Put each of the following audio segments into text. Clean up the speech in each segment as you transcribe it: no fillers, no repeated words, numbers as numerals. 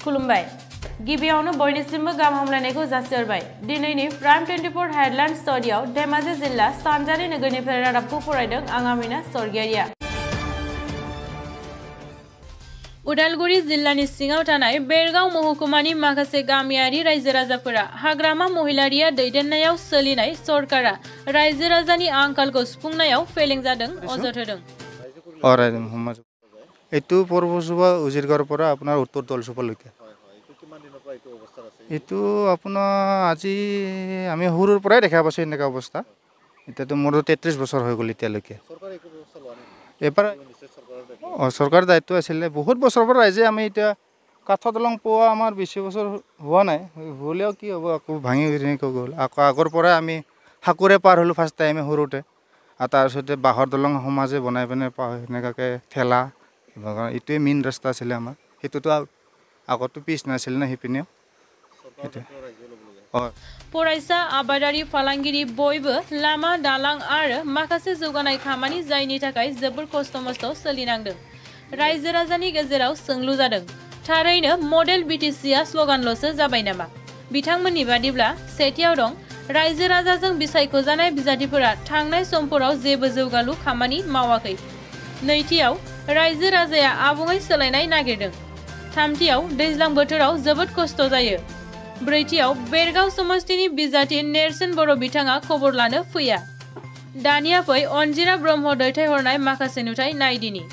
खुलुमबाय गिबियावनो बयनिसिमबो गाहाम हामलायनायखौ जासिहरबाय दिनैनि प्राइम 24 हेडलाइन स्टुडिय'आव धेमाजि जिल्ला सानजारि नोगोरनिफ्राय रादाबखौ फरायदों आं आमिना सरगियारिया उदालगुरि जिल्लानि सिङाव थानाय बेरगाव महकुमानि माखासे गामियारि रायजो राजाफोरा हाग्रामा महिलारिया दैदेननायाव सोलिनाय सरकारा रायजो राजानि आंखालखौ सुफुंनायाव फेलें जादों अजद होदों এইটো পৰবসুবা উজিৰগড়ৰ পৰা আপোনাৰ উত্তৰ দলচুপালৈকে এইটো আপোনাৰ আজি আমি সৰুৰ পৰাই দেখা পাইছোঁ এনেকুৱা অৱস্থা এতিয়াতো মোৰ 33 বছৰ হৈ গ'ল এতিয়ালৈকে এবাৰ চৰকাৰৰ দায়িত্ব আছিলে বহুত বছৰৰ পৰা ৰাইজে আমি এতিয়া কাঠৰ দলং পোৱা আমাৰ বেছি বছৰ হোৱা নাই হ'লেও কি হ'ব আকৌ ভাঙি গ'ল আকৌ আগৰ পৰাই আমি হাকুৰে পাৰ হ'লোঁ ফাৰ্ষ্ট টাইমে সৰুতে আৰু তাৰপিছতে বাঁহৰ দলং সমাজে বনাই পিনে সেনেকুৱাকৈ ঠেলা এইটোৱে মেইন ৰাস্তা আছিলে আমাৰ সেইটোতো আগতো পিছ নাছিল না সেইপিনেও फरायसा आबादारि फालांगिरि बयबो लामा दालां आरो माखासे जौगानाय खामानि जायनि थाखाय जोबोर खस्थ' मस्थ' सोलिनांदों रायजो राजानि गेजेराव सोंलु जादों थारैनो मडेल बिटिसिआ स्लगानल'सो जाबाय नामा बिथांमोननि बादिब्ला सेथियाव दं रायजो राजाजों बिसायख'जानाय बिजाथिफोरा थांनाय समफोराव जेबो जौगालु खामानि मावाखै नैथियाव रायजो राजाया आबुङै सोलायनाय नागिरदों थामथियाव दैज्लां बोथोराव जोबोद खस्थ' जायो ब्रैथियाव बेरगाव समस्तिनि बिजाथि नेरसोन बर' बिथाङा खबर लानो फैया दानिया फै अनजिरा ब्रह्म दैथायहरनाय माखासे नुथाय नायदिनि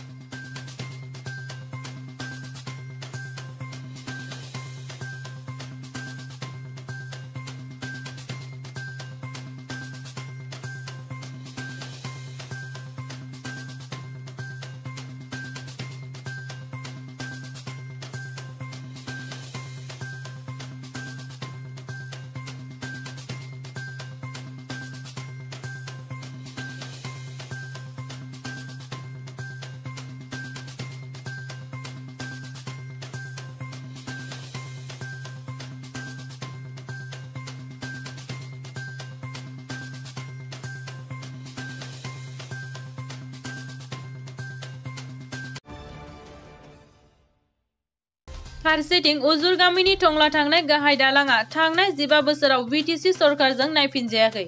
फारसेथिं उजुरगामिनि टंला थांनाय गाहाय दालाङा थांनाय 15 बोसोराव बिटिसि सरकारजों नायफिनजायाखै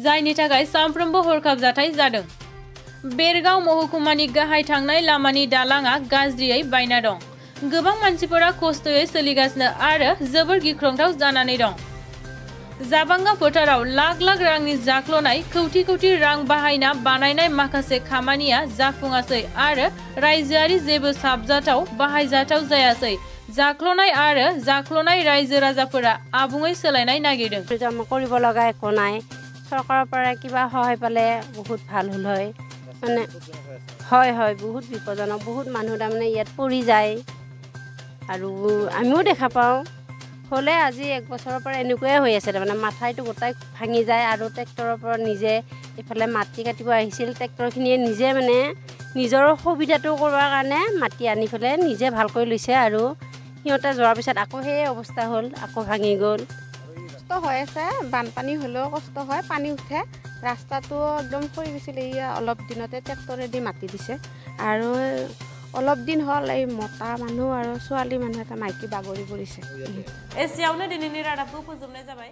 जायनि थाखाय सानफ्रोमबो हरखाब जाथाय जादों बेरगाव महकुमानि गाहाय थांनाय लामानि दालाङा गाज्रियै बायना दं गोबां मानसिफोरा खस्थ'यै सोलिगासिनो आरो जोबोर गिख्रंथाव जानानै दं जाबांगा फोथाराव लाख लाख रांनि जाख्ल'नाय कौटि कौटि रां बाहायना बानायनाय माखासे खामानिया जाफुङासै आरो रायजोआरि जेबो साबजाथाव बाहायजाथाव जायासै जाख्ल'नाय आरो जाख्ल'नाय रायजो राजाफोरा आबुङै सोलायनाय नागिरदों কৰিব লগা একো নাই চৰকাৰৰ পৰা কিবা সহায় পালে বহুত ভাল হ'ল হয় মানে হয় হয় বহুত বিপদজনক বহুত মানুহ তাৰমানে ইয়াত পৰি যায় আৰু আমিও দেখা পাওঁ হ'লে আজি এক বছৰৰ পৰা এনেকুৱাই হৈ আছে তাৰমানে মাথাইটো গোটাই ভাঙি যায় আৰু ট্ৰেক্টৰৰ পৰা নিজে ইফালে মাটি কাটিব আহিছিল ট্ৰেক্টৰখিনিয়ে নিজে মানে নিজৰ সুবিধাটো কৰাৰ কাৰণে মাটি আনি পেলাই নিজে ভালকৈ লৈছে আৰু সিহঁতে যোৱাৰ পিছত আকৌ সেই অৱস্থা হ'ল আকৌ ভাঙি গ'ল কষ্ট হৈ আছে বানপানী হ'লেও কষ্ট হয় পানী উঠে ৰাস্তাটো একদম খৰি গৈছিলে অলপ দিনতে ট্ৰেক্টৰেদি মাটি দিছে আৰু অলপ দিন হ'ল এই মতা মানুহ আৰু ছোৱালী মানুহ এটা মাইকী বাগৰি পৰিছে এছিয়াওনো দিননি ৰাদাবखौ फोजोबनाय जाबाय